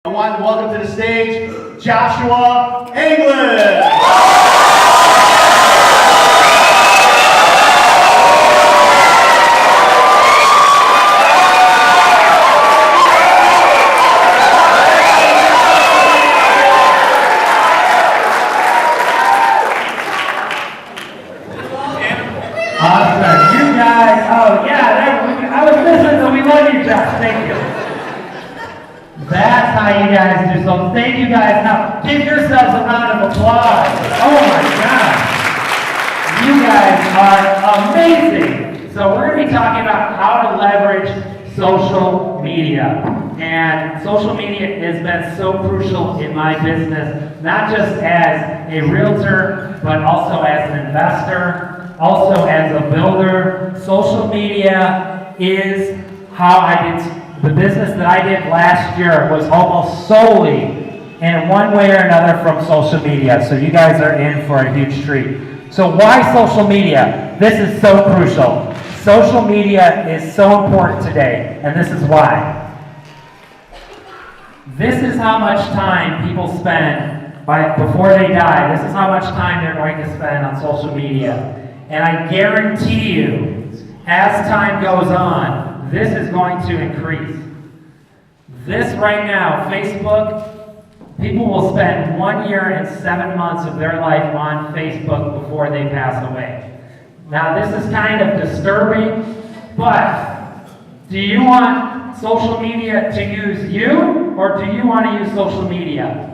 I want to welcome to the stage Joshua English. Awesome. You guys, oh yeah, I was listening, so we love you, Josh. Thank you. That's how you guys do. So thank you guys. Now, give yourselves a round of applause. Oh my gosh. You guys are amazing. So we're going to be talking about how to leverage social media. And social media has been so crucial in my business, not just as a realtor, but also as an investor, also as a builder. Social media is how I did. The business that I did last year was almost solely, in one way or another, from social media. So you guys are in for a huge treat. So why social media? This is so crucial. Social media is so important today, and this is why. This is how much time people spend before they die. This is how much time they're going to spend on social media. And I guarantee you, as time goes on, this is going to increase. This right now, Facebook, people will spend 1 year and 7 months of their life on Facebook before they pass away. Now this is kind of disturbing, but do you want social media to use you, or do you want to use social media?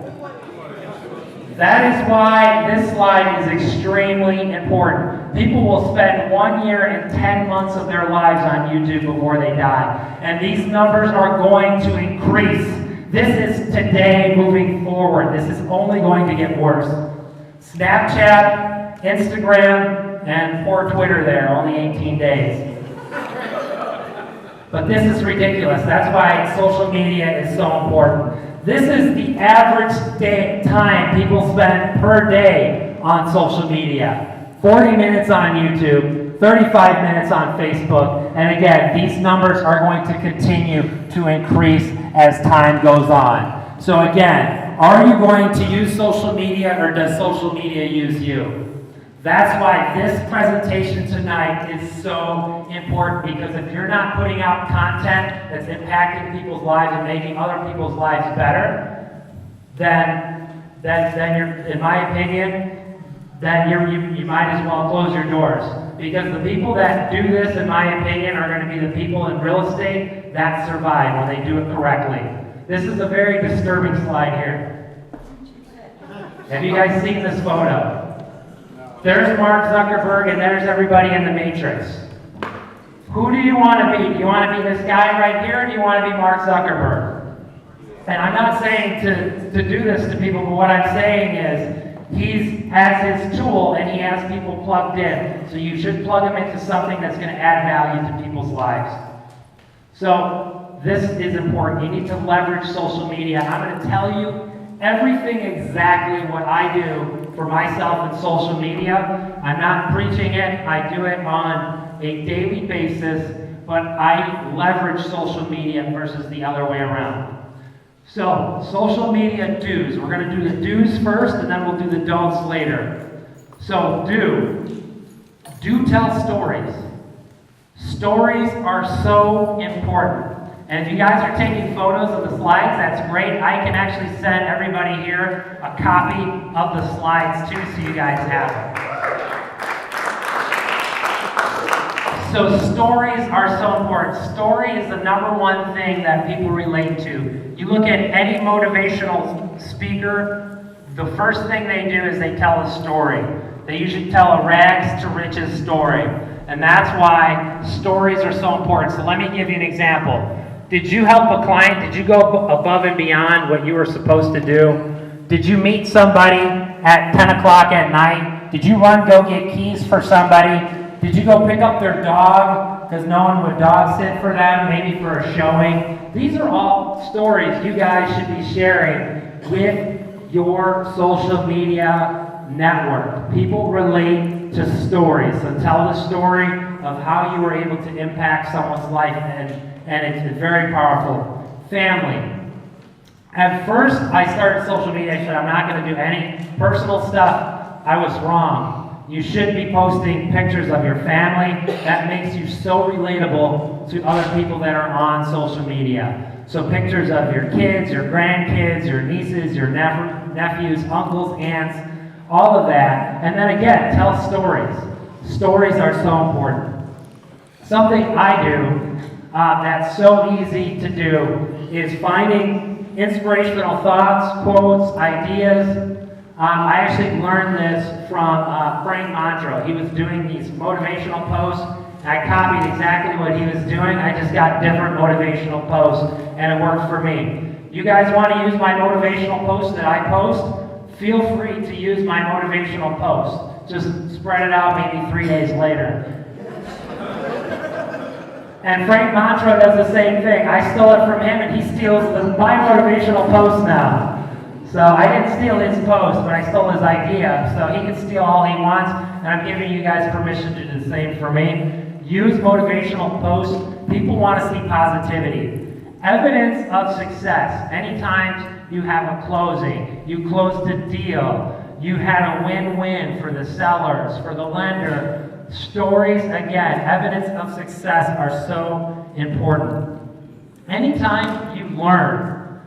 That is why this slide is extremely important. People will spend 1 year and 10 months of their lives on YouTube before they die. And these numbers are going to increase. This is today moving forward. This is only going to get worse. Snapchat, Instagram, and poor Twitter there, only 18 days. But this is ridiculous. That's why social media is so important. This is the average time people spend per day on social media. 40 minutes on YouTube, 35 minutes on Facebook, and again, these numbers are going to continue to increase as time goes on. So again, are you going to use social media, or does social media use you? That's why this presentation tonight is so important, because if you're not putting out content that's impacting people's lives and making other people's lives better, then you're, in my opinion, then you might as well close your doors. Because the people that do this, in my opinion, are going to be the people in real estate that survive when they do it correctly. This is a very disturbing slide here. Have you guys seen this photo? There's Mark Zuckerberg, and there's everybody in the Matrix. Who do you want to be? Do you want to be this guy right here, or do you want to be Mark Zuckerberg? And I'm not saying to do this to people, but what I'm saying is he has his tool, and he has people plugged in. So you should plug him into something that's going to add value to people's lives. So this is important. You need to leverage social media. I'm going to tell you everything exactly what I do for myself in social media. I'm not preaching it. I do it on a daily basis, but I leverage social media versus the other way around. So, social media do's. We're going to do the do's first, and then we'll do the don'ts later. So, do tell stories. Stories are so important. And if you guys are taking photos of the slides, that's great. I can actually send everybody here a copy of the slides too, so you guys have them. So stories are so important. Story is the number one thing that people relate to. You look at any motivational speaker, the first thing they do is they tell a story. They usually tell a rags to riches story. And that's why stories are so important. So let me give you an example. Did you help a client? Did you go above and beyond what you were supposed to do? Did you meet somebody at 10 o'clock at night? Did you go get keys for somebody? Did you go pick up their dog because no one would dog sit for them, maybe for a showing? These are all stories you guys should be sharing with your social media network. People relate to stories. So tell the story of how you were able to impact someone's life, and it's very powerful. Family. At first, I started social media. I said, I'm not going to do any personal stuff. I was wrong. You should be posting pictures of your family. That makes you so relatable to other people that are on social media. So pictures of your kids, your grandkids, your nieces, your nephews, uncles, aunts, all of that. And then again, tell stories. Stories are so important. Something I do that's so easy to do is finding inspirational thoughts, quotes, ideas. I actually learned this from Frank Montreux. He was doing these motivational posts. I copied exactly what he was doing. I just got different motivational posts, and it worked for me. You guys want to use my motivational posts that I post? Feel free to use my motivational post. Just spread it out maybe 3 days later. And Frank Montreux does the same thing. I stole it from him, and he steals my motivational posts now. So I didn't steal his post, but I stole his idea. So he can steal all he wants, and I'm giving you guys permission to do the same for me. Use motivational posts. People want to see positivity. Evidence of success. Anytime you have a closing, you closed a deal, you had a win-win for the sellers, for the lender. Stories, again, evidence of success are so important. Anytime you learn,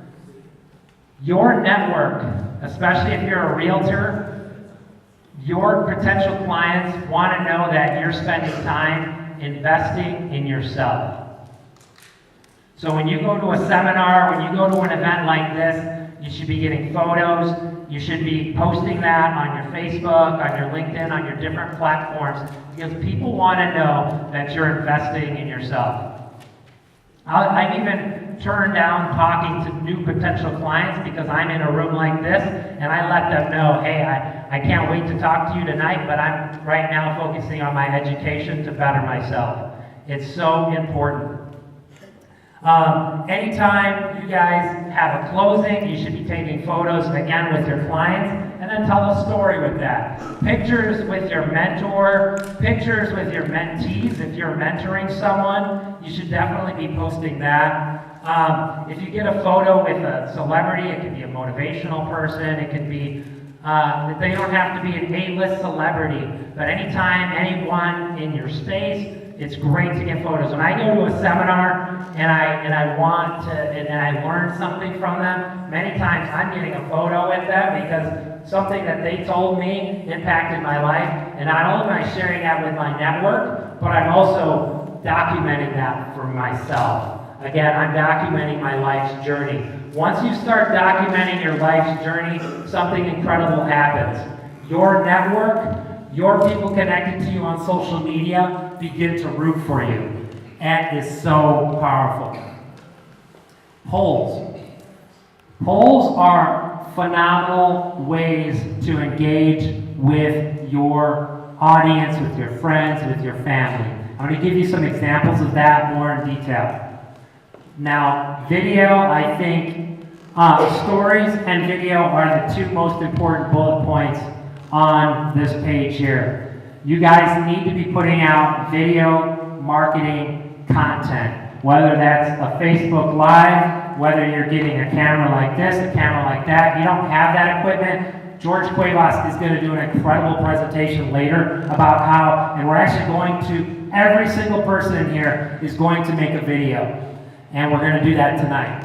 your network, especially if you're a realtor, your potential clients want to know that you're spending time investing in yourself. So when you go to a seminar, when you go to an event like this, you should be getting photos. You should be posting that on your Facebook, on your LinkedIn, on your different platforms, because people want to know that you're investing in yourself. I've even turned down talking to new potential clients because I'm in a room like this, and I let them know, hey, I can't wait to talk to you tonight, but I'm right now focusing on my education to better myself. It's so important. Anytime you guys have a closing, you should be taking photos, again, with your clients, and then tell a story with that. Pictures with your mentor, pictures with your mentees. If you're mentoring someone, you should definitely be posting that. If you get a photo with a celebrity, it could be a motivational person, it could be, they don't have to be an A-list celebrity, but anytime, anyone in your space, it's great to get photos. When I go to a seminar and I learn something from them, many times I'm getting a photo with them because something that they told me impacted my life. And not only am I sharing that with my network, but I'm also documenting that for myself. Again, I'm documenting my life's journey. Once you start documenting your life's journey, something incredible happens. Your network, your people connected to you on social media begin to root for you. And it's so powerful. Polls. Polls are phenomenal ways to engage with your audience, with your friends, with your family. I'm going to give you some examples of that more in detail. Now, video, I think stories and video are the two most important bullet points on this page here. You guys need to be putting out video marketing content, whether that's a Facebook Live, whether you're getting a camera like this, a camera like that. You don't have that equipment. George Cuevas is going to do an incredible presentation later about how, and we're actually going to, every single person in here is going to make a video. And we're going to do that tonight.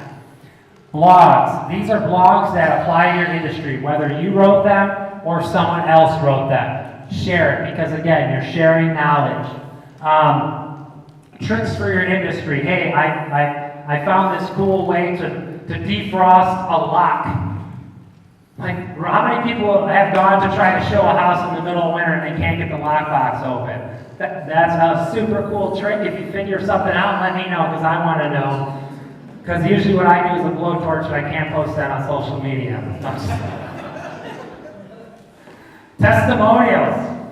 Blogs. These are blogs that apply to your industry, whether you wrote them or someone else wrote them. Share it, because again, you're sharing knowledge. Tricks for your industry. Hey, I found this cool way to defrost a lock. Like, how many people have gone to try to show a house in the middle of winter and they can't get the lockbox open? That's a super cool trick. If you figure something out, let me know, because I want to know. Because usually what I do is a blowtorch, but I can't post that on social media. Testimonials.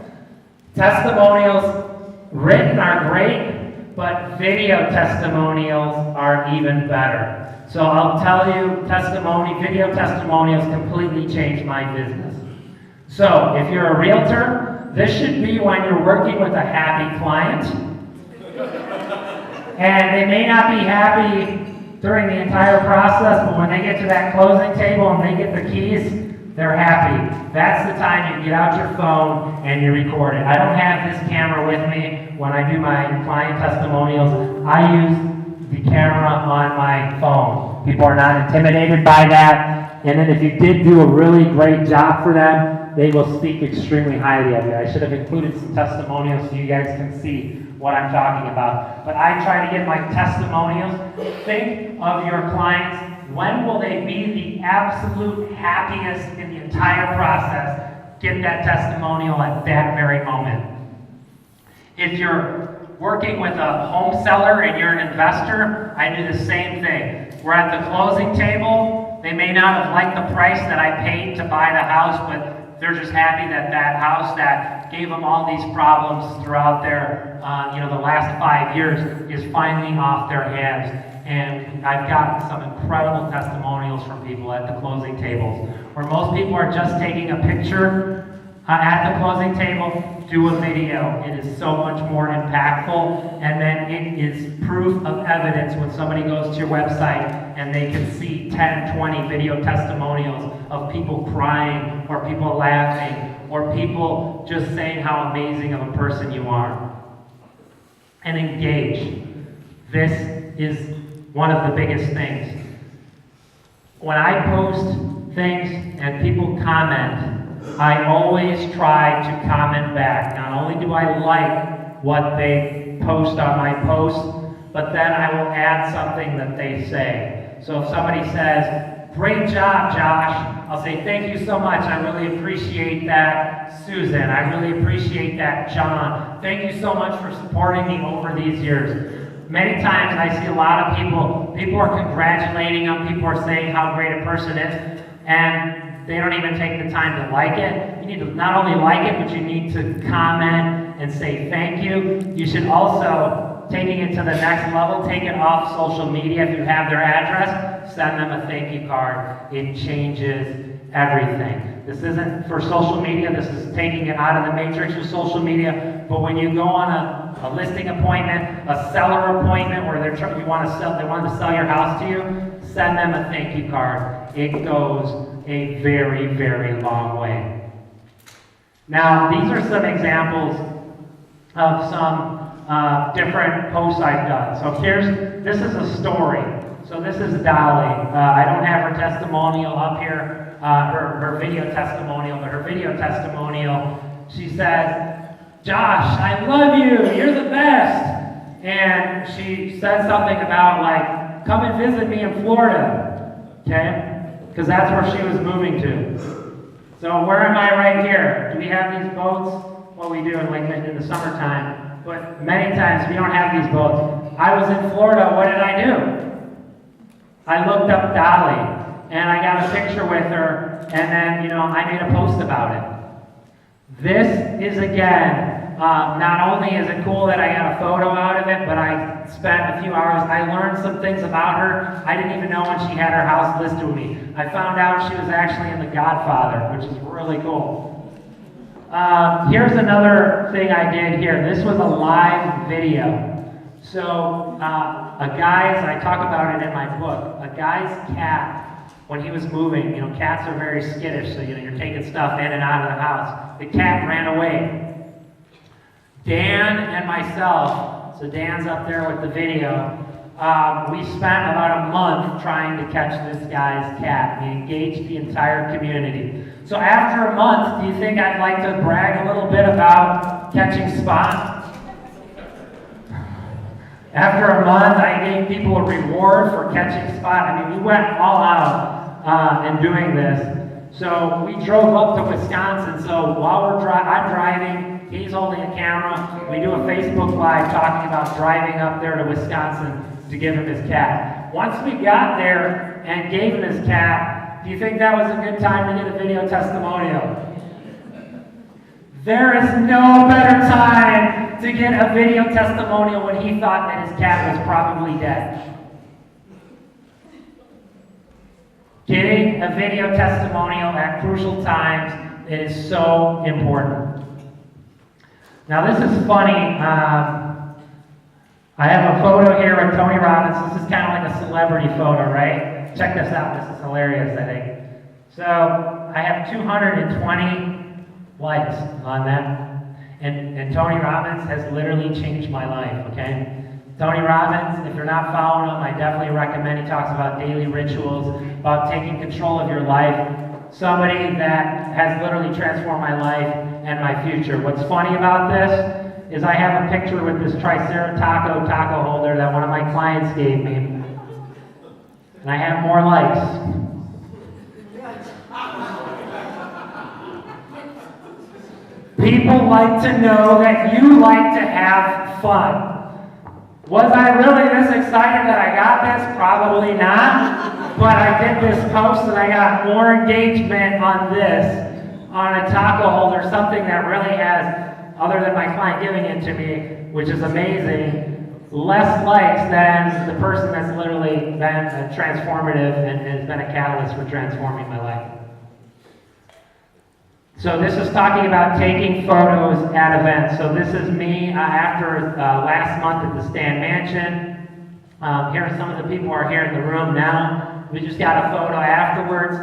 Testimonials written are great, but video testimonials are even better. So I'll tell you, video testimonials completely changed my business. So if you're a realtor, this should be when you're working with a happy client. And they may not be happy during the entire process, but when they get to that closing table and they get the keys, they're happy. That's the time you get out your phone and you record it. I don't have this camera with me when I do my client testimonials. I use the camera on my phone. People are not intimidated by that. And then if you did do a really great job for them, they will speak extremely highly of you. I should have included some testimonials so you guys can see what I'm talking about. But I try to get my testimonials. Think of your clients. When will they be the absolute happiest in the entire process? Get that testimonial at that very moment. If you're working with a home seller and you're an investor, I do the same thing. We're at the closing table. They may not have liked the price that I paid to buy the house, but they're just happy that that house that gave them all these problems throughout their, the last 5 years is finally off their hands. And I've gotten some incredible testimonials from people at the closing tables, where most people are just taking a picture at the closing table. Do a video. It is so much more impactful, and then it is proof of evidence when somebody goes to your website and they can see 10, 20 video testimonials of people crying, or people laughing, or people just saying how amazing of a person you are. And engage. This is one of the biggest things. When I post things and people comment, I always try to comment back. Not only do I like what they post on my post, but then I will add something that they say. So if somebody says, "Great job, Josh," I'll say, "Thank you so much. I really appreciate that, Susan. I really appreciate that, John. Thank you so much for supporting me over these years." Many times I see a lot of people are congratulating them, people are saying how great a person is, and they don't even take the time to like it. You need to not only like it, but you need to comment and say thank you. You should also, taking it to the next level, take it off social media. If you have their address, send them a thank you card. It changes everything. This isn't for social media, this is taking it out of the matrix of social media. But when you go on a listing appointment, a seller appointment where they want to sell your house to you, send them a thank you card. It goes a very, very long way. Now, these are some examples of some different posts I've done. So this is a story. So this is Dolly. I don't have her testimonial up here, her video testimonial, but her video testimonial, she said, "Josh, I love you, you're the best." And she said something about like, "Come and visit me in Florida," okay? Because that's where she was moving to. So where am I right here? Do we have these boats? Well, we do in the summertime, but many times we don't have these boats. I was in Florida, what did I do? I looked up Dolly, and I got a picture with her, and then, I made a post about it. This is, again, not only is it cool that I got a photo out of it, but I spent a few hours, I learned some things about her. I didn't even know when she had her house listed with me. I found out she was actually in The Godfather, which is really cool. Here's another thing I did here. This was a live video. So, I talk about it in my book, a guy's cat, when he was moving, cats are very skittish, so you're taking stuff in and out of the house. The cat ran away. Dan and myself, so Dan's up there with the video, we spent about a month trying to catch this guy's cat. We engaged the entire community. So after a month, do you think I'd like to brag a little bit about catching Spot? After a month, I gave people a reward for catching Spot. I mean, we went all out in doing this. So we drove up to Wisconsin. So while I'm driving, he's holding a camera. We do a Facebook Live talking about driving up there to Wisconsin to give him his cat. Once we got there and gave him his cat, do you think that was a good time to get a video testimonial? There is no better time to get a video testimonial when he thought that his cat was probably dead. Getting a video testimonial at crucial times is so important. Now this is funny. I have a photo here with Tony Robbins. This is kind of like a celebrity photo, right? Check this out. This is hilarious, I think. So I have 220 likes on that. And Tony Robbins has literally changed my life, okay? Tony Robbins, if you're not following him, I definitely recommend. He talks about daily rituals, about taking control of your life. Somebody that has literally transformed my life and my future. What's funny about this is I have a picture with this Triceratops taco holder that one of my clients gave me. And I have more likes. People like to know that you like to have fun. Was I really this excited that I got this? Probably not. But I did this post and I got more engagement on this, on a taco holder, something that really has, other than my client giving it to me, which is amazing, less likes than the person that's literally been transformative and has been a catalyst for transforming my life. So this is talking about taking photos at events. So this is me after last month at the Stan Mansion. Here are some of the people who are here in the room now. We just got a photo afterwards.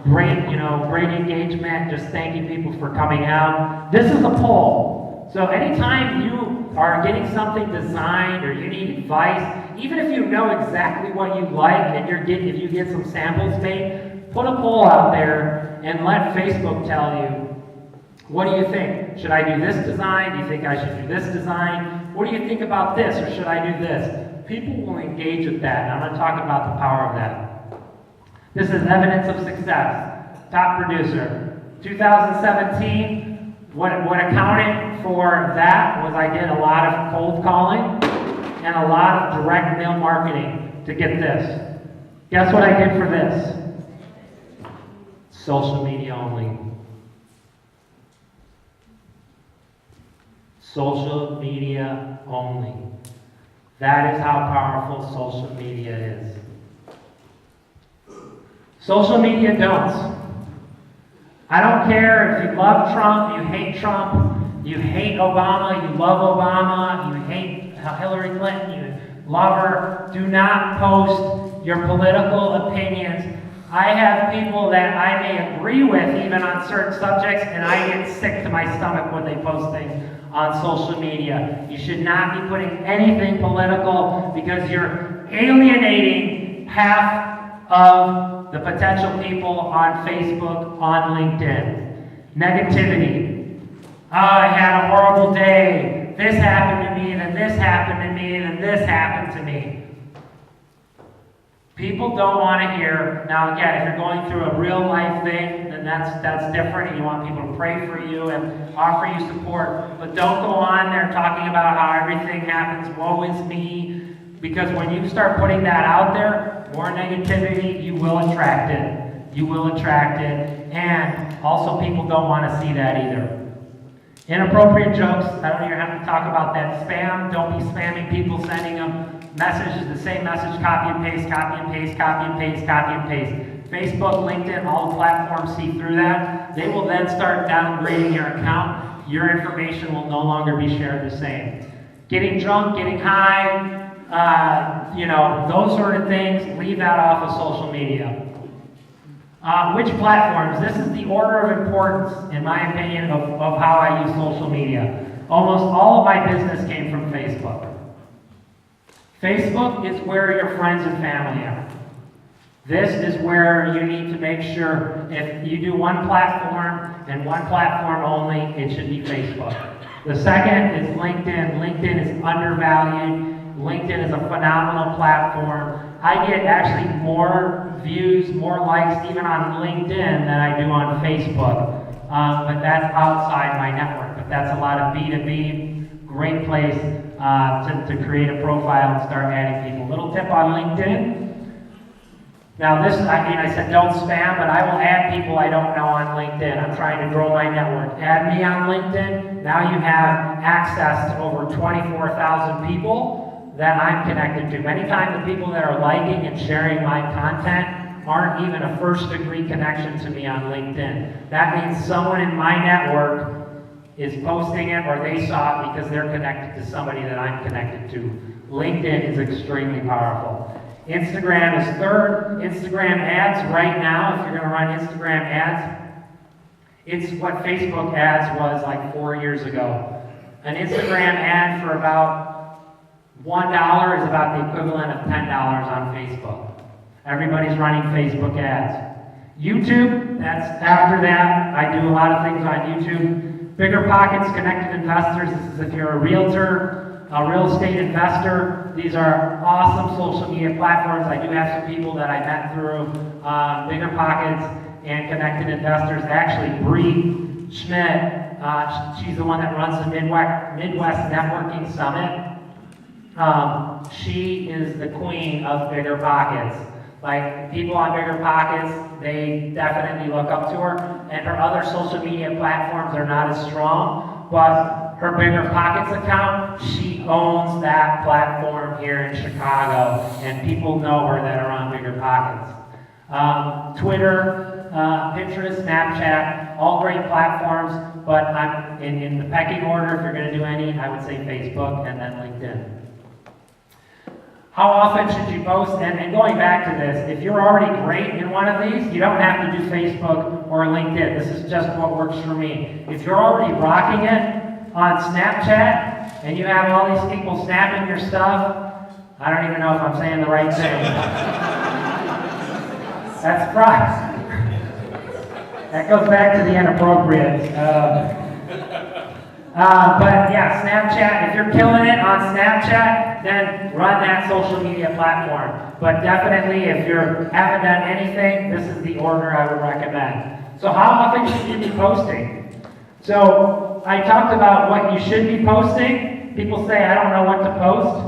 Great engagement. Just thanking people for coming out. This is a poll. So anytime you are getting something designed or you need advice, even if you know exactly what you like and if you get some samples made, put a poll out there and let Facebook tell you, what do you think? Should I do this design? Do you think I should do this design? What do you think about this, or should I do this? People will engage with that, and I'm going to talk about the power of that. This is evidence of success. Top producer. 2017, what accounted for that was I did a lot of cold calling and a lot of direct mail marketing to get this. Guess what I did for this? Social media only. Social media only. That is how powerful social media is. Social media don'ts. I don't care if you love Trump, you hate Obama, you love Obama, you hate Hillary Clinton, you love her. Do not post your political opinions. I have people that I may agree with even on certain subjects, and I get sick to my stomach when they post things on social media. You should not be putting anything political because you're alienating half of the potential people on Facebook, on LinkedIn. Negativity. Oh, I had a horrible day. This happened to me, then this happened to me, then this happened to me. People don't want to hear. Now again, if you're going through a real life thing, then that's different, and you want people to pray for you and offer you support. But don't go on there talking about how everything happens, woe is me, because when you start putting that out there, more negativity, you will attract it. You will attract it, and also people don't want to see that either. Inappropriate jokes, I don't even have to talk about that. Spam, don't be spamming people, sending them messages, the same message, copy and paste, copy and paste, copy and paste, copy and paste. Facebook, LinkedIn, all the platforms see through that. They will then start downgrading your account. Your information will no longer be shared the same. Getting drunk, getting high, those sort of things, leave that off of social media. Which platforms? This is the order of importance, in my opinion, of how I use social media. Almost all of my business came from Facebook. Facebook is where your friends and family are. This is where you need to make sure if you do one platform and one platform only, it should be Facebook. The second is LinkedIn. LinkedIn is undervalued. LinkedIn is a phenomenal platform. I get actually more views, more likes even on LinkedIn than I do on Facebook. But that's outside my network. But that's a lot of B2B, great place to create a profile and start adding people. Little tip on LinkedIn. Now this, I said don't spam, but I will add people I don't know on LinkedIn. I'm trying to grow my network. Add me on LinkedIn. Now you have access to over 24,000 people that I'm connected to. Many times the people that are liking and sharing my content aren't even a first-degree connection to me on LinkedIn. That means someone in my network is posting it or they saw it because they're connected to somebody that I'm connected to. LinkedIn is extremely powerful. Instagram is third. Instagram ads right now, if you're going to run Instagram ads, it's what Facebook ads was like 4 years ago. An Instagram ad for about $1 is about the equivalent of $10 on Facebook. Everybody's running Facebook ads. YouTube, that's after that. I do a lot of things on YouTube. Bigger Pockets, Connected Investors. This is if you're a realtor, a real estate investor. These are awesome social media platforms. I do have some people that I met through Bigger Pockets and Connected Investors. Actually, Bree Schmidt, she's the one that runs the Midwest Networking Summit. She is the queen of Bigger Pockets. Like, people on Bigger Pockets, they definitely look up to her, and her other social media platforms are not as strong, but her Bigger Pockets account, she owns that platform here in Chicago, and people know her that are on Bigger Pockets. Twitter, Pinterest, Snapchat, all great platforms, but I'm in the pecking order, if you're going to do any, I would say Facebook and then LinkedIn. How often should you post? And going back to this, if you're already great in one of these, you don't have to do Facebook or LinkedIn. This is just what works for me. If you're already rocking it on Snapchat, and you have all these people snapping your stuff, I don't even know if I'm saying the right thing. That's right. That goes back to the inappropriate. But yeah, Snapchat, if you're killing it on Snapchat, then run that social media platform. But definitely, if you haven't done anything, this is the order I would recommend. So how often should you be posting? So I talked about what you should be posting. People say, I don't know what to post.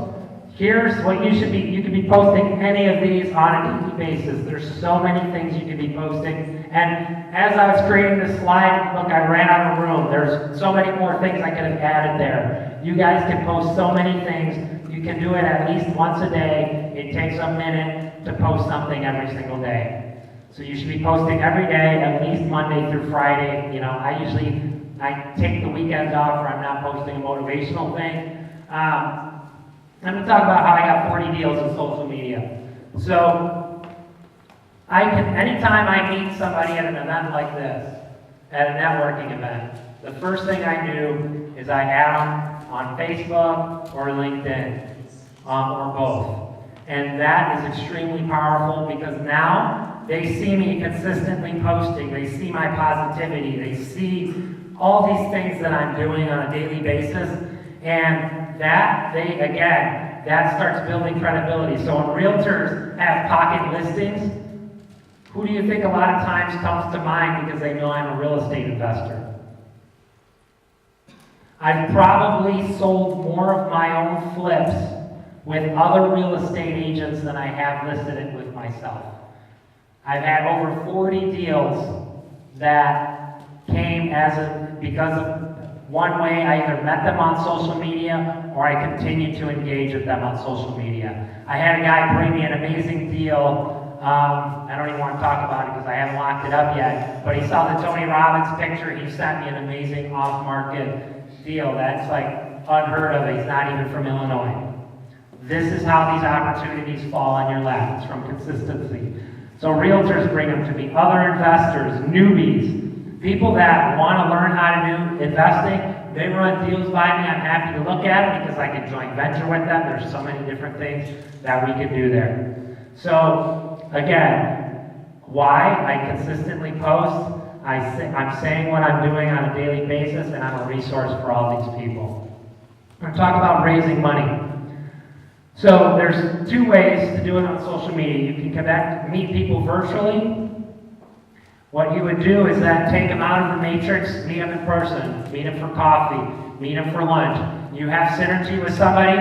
Here's what you should be. You could be posting any of these on a daily basis. There's so many things you could be posting. And as I was creating this slide, look, I ran out of room. There's so many more things I could have added there. You guys can post so many things. You can do it at least once a day. It takes a minute to post something every single day. So you should be posting every day, at least Monday through Friday. You know, I take the weekends off where I'm not posting a motivational thing. Let me talk about how I got 40 deals in social media. So, anytime I meet somebody at an event like this, at a networking event, the first thing I do is I add them on Facebook or LinkedIn, or both. And that is extremely powerful because now they see me consistently posting, they see my positivity, they see all these things that I'm doing on a daily basis, and that starts building credibility. So when realtors have pocket listings, who do you think a lot of times comes to mind because they know I'm a real estate investor? I've probably sold more of my own flips with other real estate agents than I have listed it with myself. I've had over 40 deals that came because of one way I either met them on social media or I continued to engage with them on social media. I had a guy bring me an amazing deal. I don't even want to talk about it because I haven't locked it up yet, but he saw the Tony Robbins picture. He sent me an amazing off-market deal that's like unheard of. He's not even from Illinois. This is how these opportunities fall on your lap. It's from consistency. So realtors bring them to me. Other investors, newbies, people that want to learn how to do investing, they run deals by me. I'm happy to look at it because I can joint venture with them. There's so many different things that we can do there. So, again, why? I consistently post. I'm saying what I'm doing on a daily basis, and I'm a resource for all these people. I'm going to talk about raising money. So, there's two ways to do it on social media. You can meet people virtually. What you would do is then take them out of the matrix, meet them in person, meet them for coffee, meet them for lunch. You have synergy with somebody.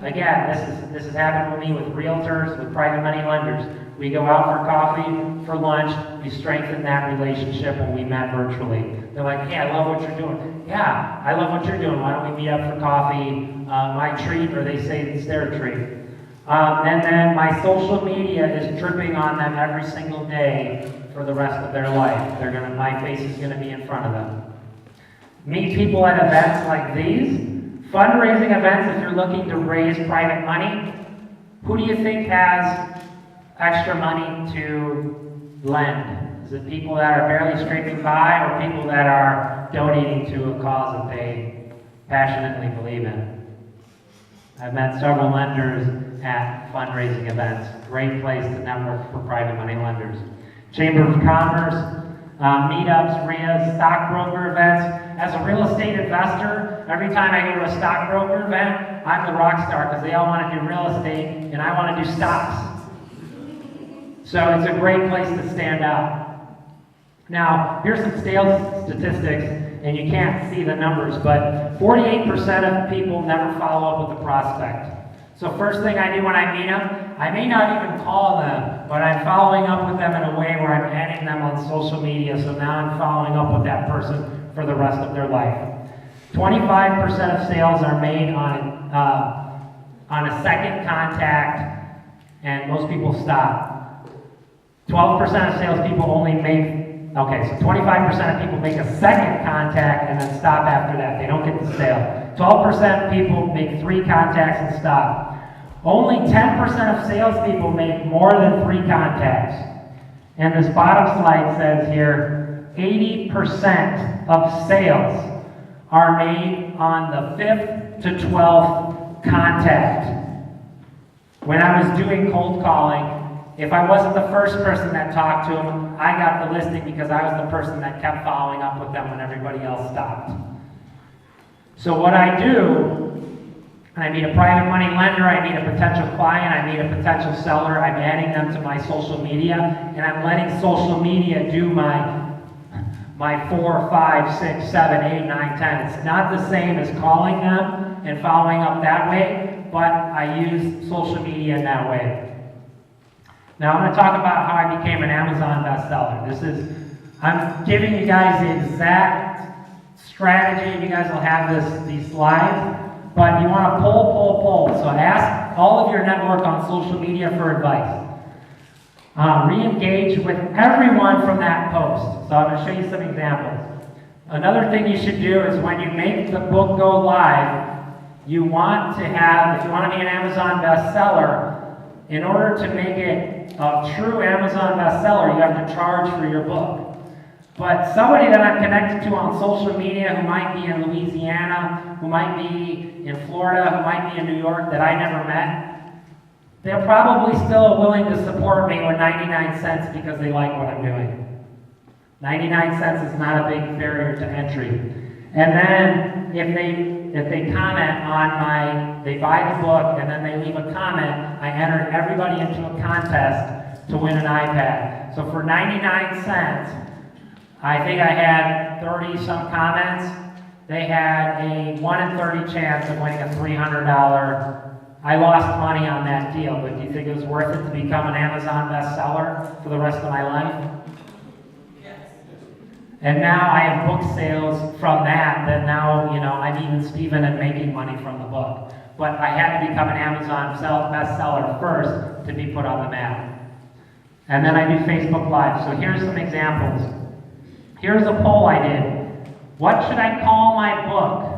Again, this has happened with me with realtors, with private money lenders. We go out for coffee, for lunch, we strengthen that relationship when we met virtually. They're like, hey, I love what you're doing. Yeah, I love what you're doing. Why don't we meet up for coffee, my treat, or they say it's their treat. And then my social media is dripping on them every single day for the rest of their life. My face is going to be in front of them. meet people at events like these. Fundraising events, if you're looking to raise private money, who do you think has extra money to lend? Is it people that are barely scraping by, or people that are donating to a cause that they passionately believe in? I've met several lenders at fundraising events. Great place to network for private money lenders. Chamber of Commerce, meetups, RIAs, stockbroker events. As a real estate investor, every time I go to a stockbroker event, I'm the rock star because they all want to do real estate and I want to do stocks. So it's a great place to stand out. Now, here's some sales statistics, and you can't see the numbers, but 48% of people never follow up with a prospect. So first thing I do when I meet them, I may not even call them, but I'm following up with them in a way where I'm adding them on social media, so now I'm following up with that person for the rest of their life. 25% of sales are made on a second contact, and most people stop. 12% of salespeople only make, okay, so 25% of people make a second contact and then stop after that. They don't get the sale. 12% of people make 3 contacts and stop. Only 10% of salespeople make more than 3 contacts. And this bottom slide says here, 80% of sales are made on the 5th to 12th contact. When I was doing cold calling, if I wasn't the first person that talked to them, I got the listing because I was the person that kept following up with them when everybody else stopped. So what I do, I meet a private money lender, I meet a potential client, I meet a potential seller, I'm adding them to my social media, and I'm letting social media do my 4, 5, 6, 7, 8, 9, 10. It's not the same as calling them and following up that way, but I use social media in that way. Now I'm going to talk about how I became an Amazon bestseller. I'm giving you guys the exact strategy. You guys will have these slides, but you want to pull. So ask all of your network on social media for advice. Re-engage with everyone from that post. So I'm going to show you some examples. Another thing you should do is when you make the book go live, you want to have, if you want to be an Amazon bestseller, in order to make it a true Amazon bestseller, you have to charge for your book. But somebody that I'm connected to on social media who might be in Louisiana, who might be in Florida, who might be in New York that I never met, they're probably still willing to support me with 99 cents because they like what I'm doing. 99 cents is not a big barrier to entry. And then if they comment on they buy the book and then they leave a comment, I enter everybody into a contest to win an iPad. So for 99 cents, I think I had 30 some comments. They had a 1 in 30 chance of winning a $300. I lost money on that deal, but do you think it was worth it to become an Amazon bestseller for the rest of my life? And now I have book sales from that now, I'm even Steven and making money from the book. But I had to become an Amazon bestseller first to be put on the map. And then I do Facebook Live. So here's some examples. Here's a poll I did. What should I call my book?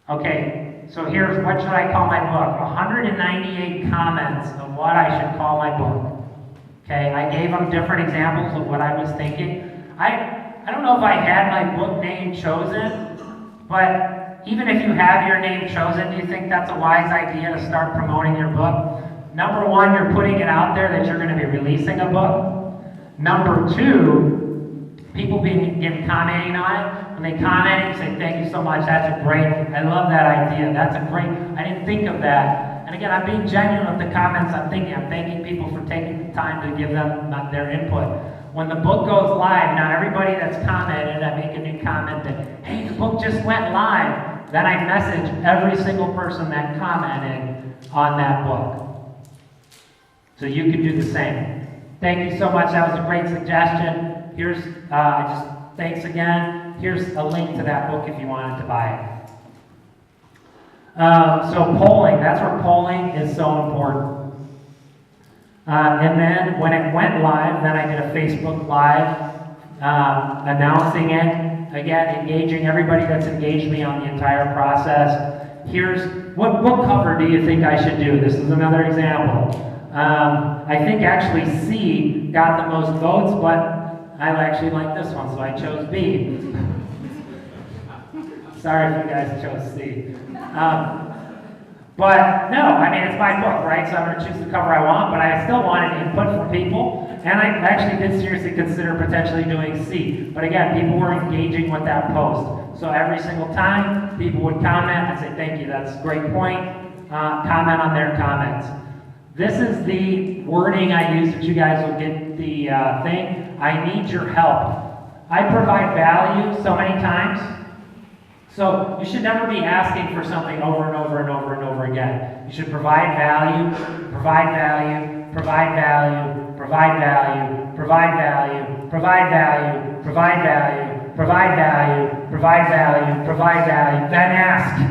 Okay, so here's what should I call my book? 198 comments of what I should call my book. Okay, I gave them different examples of what I was thinking. I don't know if I had my book name chosen, but even if you have your name chosen, do you think that's a wise idea to start promoting your book? Number one, you're putting it out there that you're going to be releasing a book. Number two, people commenting on it. When they comment, you say, thank you so much, that's I love that idea, I didn't think of that. And again, I'm being genuine with the comments I'm thanking people for taking the time to give them their input. When the book goes live, not everybody that's commented, I make a new comment that, hey, the book just went live. Then I message every single person that commented on that book. So you can do the same. Thank you so much, that was a great suggestion. Here's, thanks again. Here's a link to that book if you wanted to buy it. So polling, that's where polling is so important. And then when it went live, then I did a Facebook Live announcing it. again, engaging everybody that's engaged me on the entire process. Here's, what book cover do you think I should do? This is another example. I think actually C got the most votes, but I actually like this one, so I chose B. Sorry if you guys chose C. But no, I mean, it's my book, right? So I'm going to choose the cover I want, but I still wanted input from people. And I actually did seriously consider potentially doing C. But again, people were engaging with that post. So every single time, people would comment. I'd say, thank you, that's a great point. Comment on their comments. This is the wording I use that you guys will get the thing. I need your help. I provide value so many times. So you should never be asking for something over and over and over and over again. You should provide value, provide value, provide value, provide value, provide value, provide value, provide value, provide value, provide value, provide value, then ask.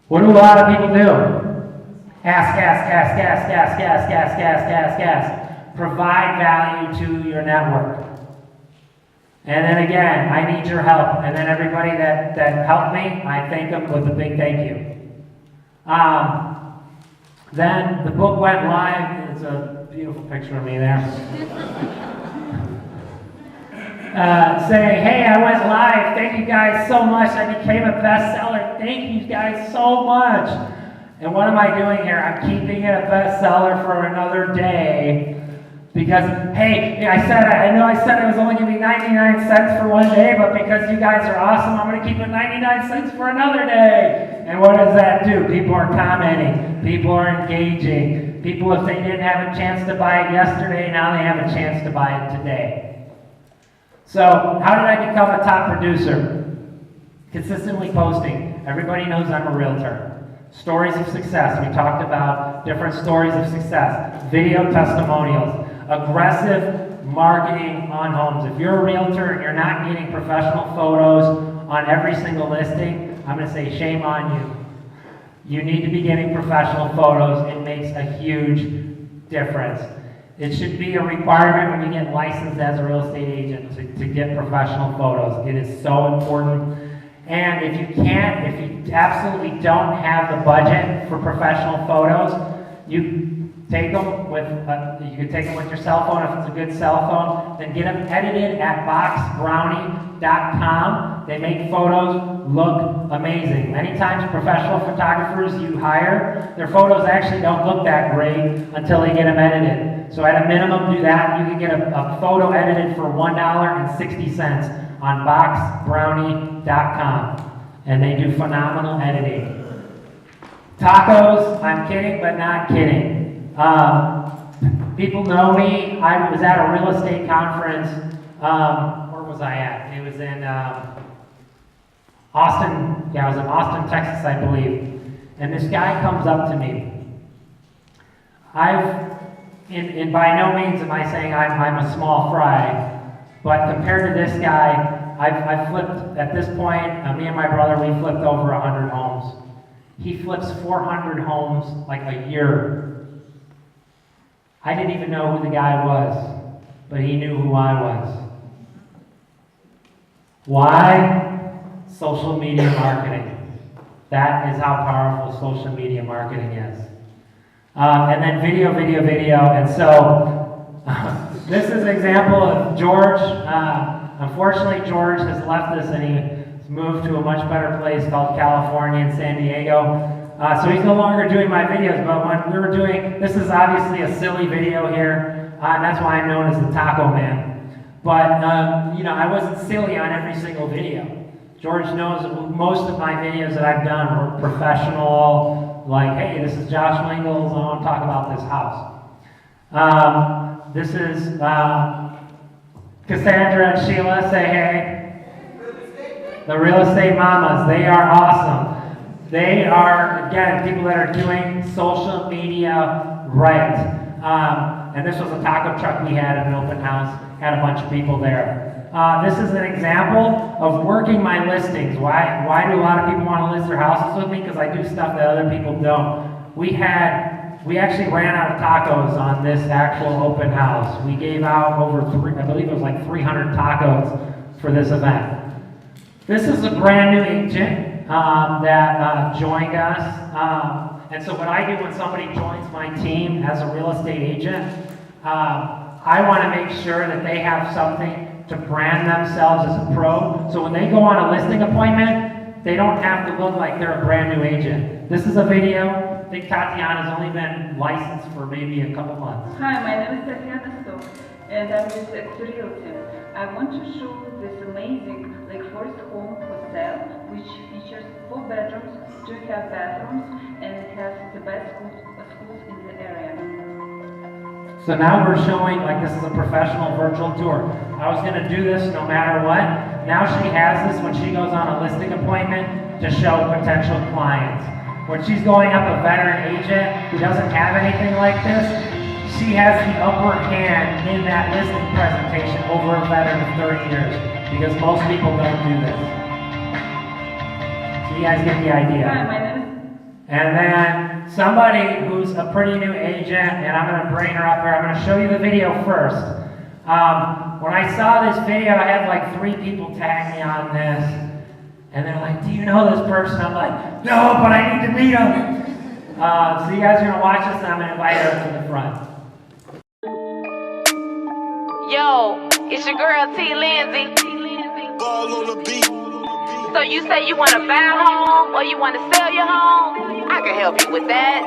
What do a lot of people do? Ask, ask, ask, ask, ask, ask, ask, ask, ask, ask. Provide value to your network. And then again, I need your help. And then everybody that helped me, I thank them with a big thank you. Then the book went live. It's a beautiful picture of me there. Saying, hey, I went live. Thank you guys so much. I became a bestseller. Thank you guys so much. And what am I doing here? I'm keeping it a bestseller for another day. Because, hey, I know I said I was only going to be 99 cents for one day, but because you guys are awesome, I'm going to keep it 99 cents for another day. And what does that do? People are commenting. People are engaging. People, if they didn't have a chance to buy it yesterday, now they have a chance to buy it today. So, how did I become a top producer? Consistently posting. Everybody knows I'm a realtor. Stories of success. We talked about different stories of success. Video testimonials. Aggressive marketing on homes. If you're a realtor and you're not getting professional photos on every single listing, I'm going to say shame on you. You need to be getting professional photos. It makes a huge difference. It should be a requirement when you get licensed as a real estate agent to get professional photos. It is so important. And if you absolutely don't have the budget for professional photos, you take them with, you can take them with your cell phone if it's a good cell phone, then get them edited at boxbrownie.com. They make photos look amazing. Many times professional photographers you hire, their photos actually don't look that great until they get them edited. So at a minimum do that. You can get a photo edited for $1.60 on boxbrownie.com. And they do phenomenal editing. Tacos, I'm kidding but not kidding. People know me. I was at a real estate conference. Where was I at? It was in Austin. Yeah, I was in Austin, Texas, I believe. And this guy comes up to me. And by no means am I saying I'm a small fry, but compared to this guy, I've flipped, at this point, me and my brother, we flipped over 100 homes. He flips 400 homes like a year. I didn't even know who the guy was, but he knew who I was. Why? Social media marketing. That is how powerful social media marketing is. And then video. And so, this is an example of George. Unfortunately, George has left us and he's moved to a much better place called California and San Diego. So he's no longer doing my videos, but when we were doing, this is obviously a silly video here, and that's why I'm known as the Taco Man. But, I wasn't silly on every single video. George knows that most of my videos that I've done were professional, like, hey, this is Josh Wingles, I want to talk about this house. This is Cassandra and Sheila, say hey. The real estate mamas, they are awesome. They are, again, people that are doing social media right. And this was a taco truck we had at an open house, had a bunch of people there. This is an example of working my listings. Why do a lot of people want to list their houses with me? Because I do stuff that other people don't. We We actually ran out of tacos on this actual open house. We gave out I believe it was like 300 tacos for this event. This is a brand new agent that joined us. And so what I do when somebody joins my team as a real estate agent, I want to make sure that they have something to brand themselves as a pro. So when they go on a listing appointment, they don't have to look like they're a brand new agent. This is a video. I think Tatiana's only been licensed for maybe a couple months. Hi, my name is Tatiana Stock, and I'm with Extra Realty. I want to show this amazing first home for sale, which features 4 bedrooms, 2 half bathrooms, and it has the best schools in the area. So now we're showing, this is a professional virtual tour. I was gonna do this no matter what. Now she has this when she goes on a listing appointment to show potential clients. When she's going up a veteran agent who doesn't have anything like this, she has the upper hand in that listing presentation over a veteran of 30 years, because most people don't do this. So you guys get the idea. Hi, my name is... And then somebody who's a pretty new agent, and I'm going to bring her up here. I'm going to show you the video first. When I saw this video, I had 3 people tag me on this. And they're like, do you know this person? I'm like, no, but I need to meet him. So you guys are going to watch this, and I'm going to invite her up to the front. Yo, it's your girl T. Lindsey. Ball on the beat. So you say you want to buy a home or you want to sell your home? I can help you with that.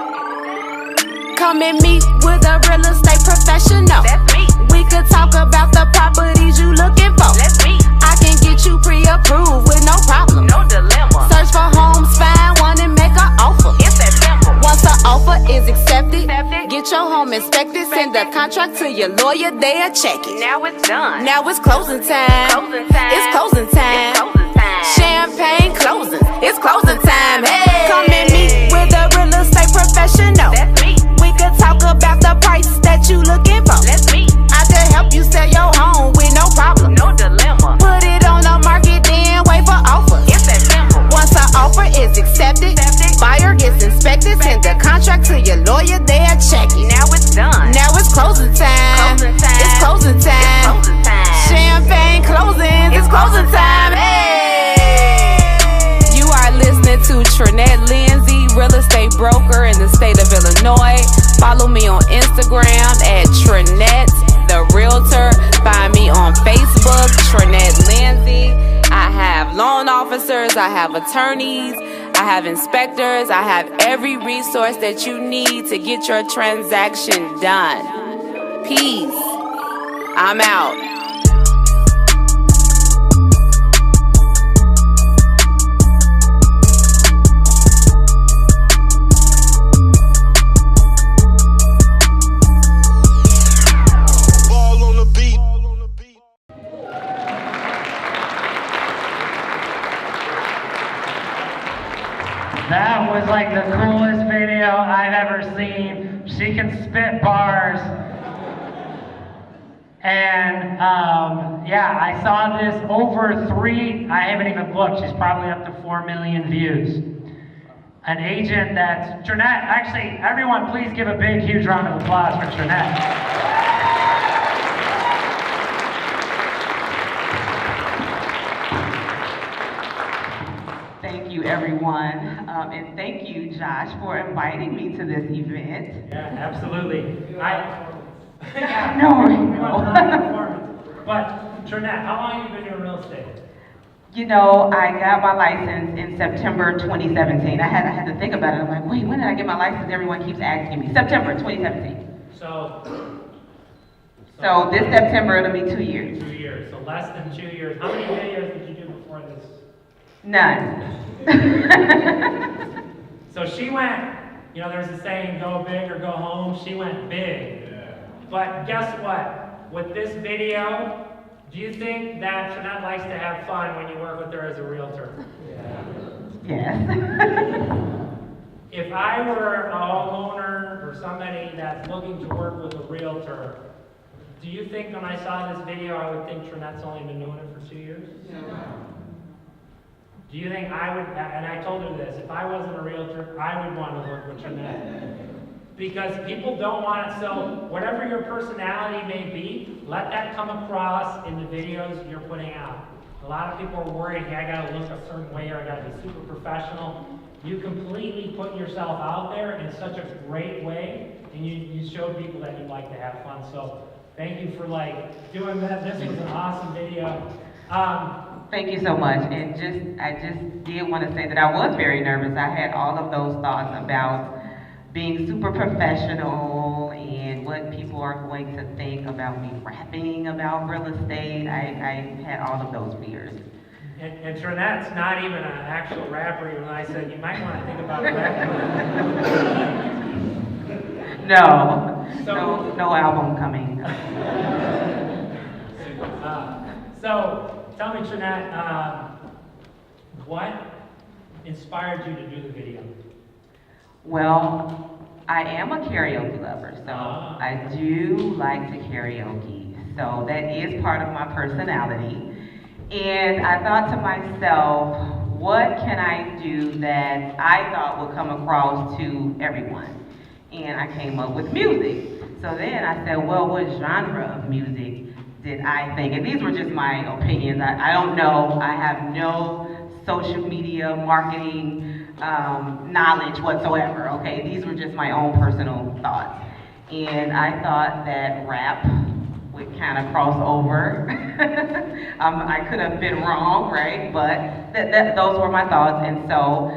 Come and meet with a real estate professional. That's me. We could talk about the properties you looking for. That's me. I can get you pre-approved with no problem. No dilemma. Search for homes, find one and make an offer. It's that simple. Once the offer is accepted, get your home inspected, send the contract to your lawyer, they'll check it. Now it's done. Now it's closing time. Closing time. It's closing time. It's closing time. Champagne closing. It's closing time. Hey. Come and meet with a real estate professional. That's me. We could talk about the price that you looking for. That's me. I can help you sell your home with no problem. No dilemma. Put it on the market, then wait for offers. It's that simple. Once the offer is accepted, buyer gets inspected, send the contract to your lawyer, they'll check it. Now it's done. Now it's closing time. Closing time. It's closing time. It's closing time. Champagne closings. It's closing time. Hey! You are listening to Trinette Lindsey, real estate broker in the state of Illinois. Follow me on Instagram at Trinette the Realtor. Find me on Facebook, Trinette Lindsey. I have loan officers, I have attorneys, I have inspectors, I have every resource that you need to get your transaction done. Peace. I'm out. That was the coolest video I've ever seen. She can spit bars. And yeah, I saw this I haven't even looked, she's probably up to 4 million views. An agent that's, Trinette, actually, everyone please give a big, huge round of applause for Trinette. Thank you, everyone, and thank you, Josh, for inviting me to this event. Yeah, absolutely. No. But Trinette, how long have you been doing real estate? You know, I got my license in September 2017. I had to think about it. I'm like, wait, when did I get my license? Everyone keeps asking me. September 2017. So this September it'll be 2 years. 2 years. So less than 2 years. How many videos did you do before this? None. So she went, there's a saying, go big or go home. She went big. Yeah. But guess what? With this video, do you think that Trinette likes to have fun when you work with her as a realtor? Yes. If I were a homeowner or somebody that's looking to work with a realtor, do you think when I saw this video, I would think Trinette's only been doing it for 2 years? Yeah. Do you think I would, and I told her this, if I wasn't a realtor, I would want to work with Trinette? because people don't want it. So whatever your personality may be, let that come across in the videos you're putting out. A lot of people are worried, hey, I gotta look a certain way or I gotta be super professional. You completely put yourself out there in such a great way, and you showed people that you like to have fun. So thank you for doing that. This was an awesome video. Thank you so much. And I just did want to say that I was very nervous. I had all of those thoughts about being super professional and what people are going to think about me rapping about real estate. I had all of those fears. And Trinette's not even an actual rapper, even though I said you might want to think about rapping. No album coming. So tell me, Trinette, what inspired you to do the video? Well, I am a karaoke lover, so I do like to karaoke. So that is part of my personality. And I thought to myself, what can I do that I thought would come across to everyone? And I came up with music. So then I said, well, what genre of music did I think? And these were just my opinions. I don't know. I have no social media marketing knowledge whatsoever, okay? These were just my own personal thoughts. And I thought that rap would kind of cross over. I could have been wrong, right? But those were my thoughts. And so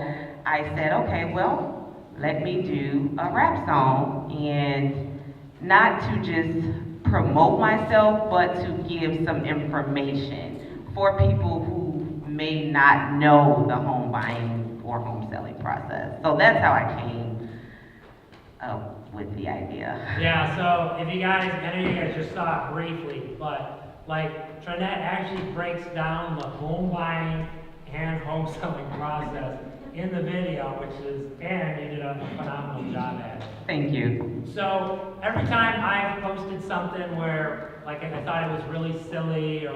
I said, okay, well, let me do a rap song, and not to just promote myself, but to give some information for people who may not know the home buying or home selling process. So that's how I came up with the idea. Yeah, so if you guys, I know you guys just saw it briefly, but Trinette actually breaks down the home buying and home selling process in the video, which is, and you did a phenomenal job at it. Thank you. So every time I've posted something where I thought it was really silly, or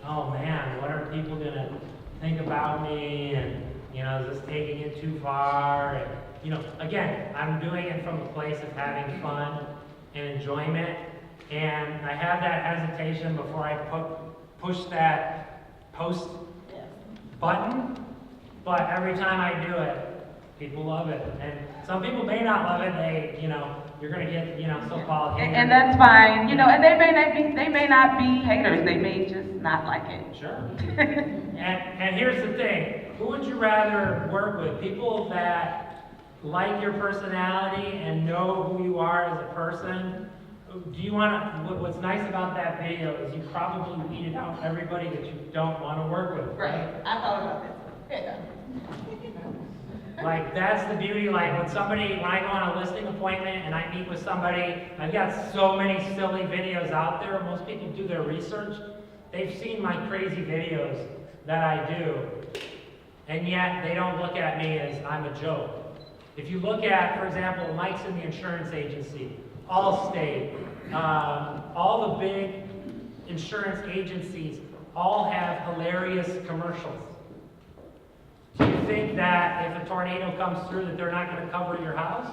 oh man, what are people gonna think about me, and is this taking it too far? And, again, I'm doing it from a place of having fun and enjoyment, and I have that hesitation before I push that post button, but every time I do it, people love it. And some people may not love it. You're gonna get, so-called haters. And that's fine, and they may not be haters. They may just not like it. Sure. and here's the thing. Who would you rather work with? People that like your personality and know who you are as a person? Do you what's nice about that video is you probably weeded out everybody that you don't want to work with. Right. I thought about that. That's the beauty, when I go on a listing appointment and I meet with somebody, I've got so many silly videos out there. Most people do their research. They've seen my crazy videos that I do, and yet they don't look at me as I'm a joke. If you look at, for example, Mike's in the insurance agency, Allstate, all the big insurance agencies all have hilarious commercials. Do you think that if a tornado comes through that they're not going to cover your house?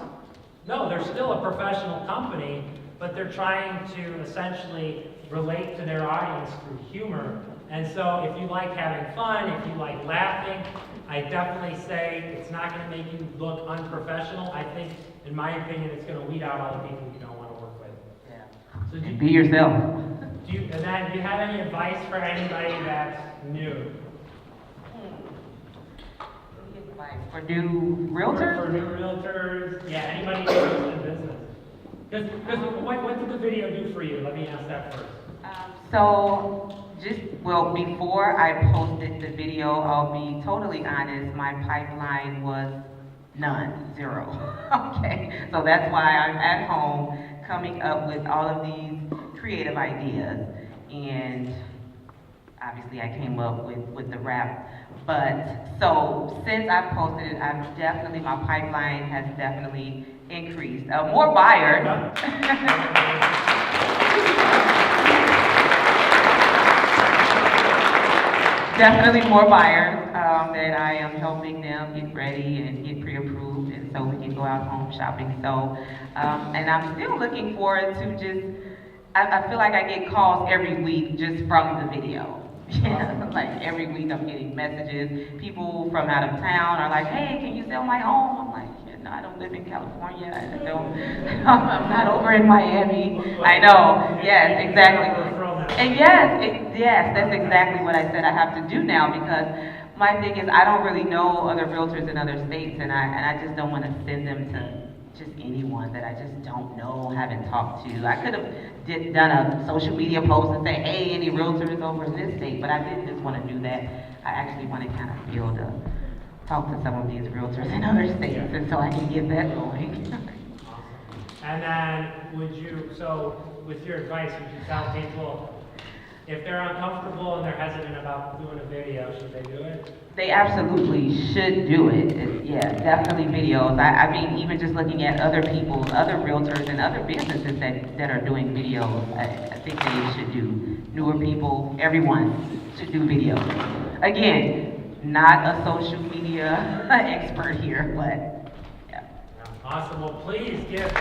No, they're still a professional company, but they're trying to essentially relate to their audience through humor. And so if you like having fun, if you like laughing, I definitely say it's not going to make you look unprofessional. I think, in my opinion, it's going to weed out all the people you don't want to work with. Yeah. So Be yourself. Do you have any advice for anybody that's new? For new realtors? For new realtors, yeah, anybody who's in business. Because what did the video do for you? Let me ask that first. Before I posted the video, I'll be totally honest, my pipeline was none, zero. Okay, so that's why I'm at home coming up with all of these creative ideas. And obviously I came up with the rap. But so since I posted it, my pipeline has definitely increased. More buyers. Definitely more buyers. y'all that I am helping them get ready and get pre-approved, and so we can go out home shopping. So, and I'm still looking forward to just, I feel like I get calls every week just from the video. Yeah, like every week I'm getting messages. People from out of town are like, hey, can you sell my home? I'm like, yeah, no, I don't live in California. I'm not over in Miami. I know, yes, exactly. And yes, that's exactly what I said I have to do now, because my thing is I don't really know other realtors in other states, and I just don't want to send them to just anyone that I just don't know, haven't talked to. I could have done a social media post and say, hey, any realtors over in this state, but I didn't just want to do that. I actually want to kind of be able to talk to some of these realtors in other states, and so I can get that going. And then so with your advice, would you tell people, if they're uncomfortable and they're hesitant about doing a video, should they do it? They absolutely should do it. Yeah, definitely videos. I mean, even just looking at other people, other realtors and other businesses that are doing videos, I think they should do. Newer people, everyone should do videos. Again, not a social media expert here, but yeah. Awesome. Well, please give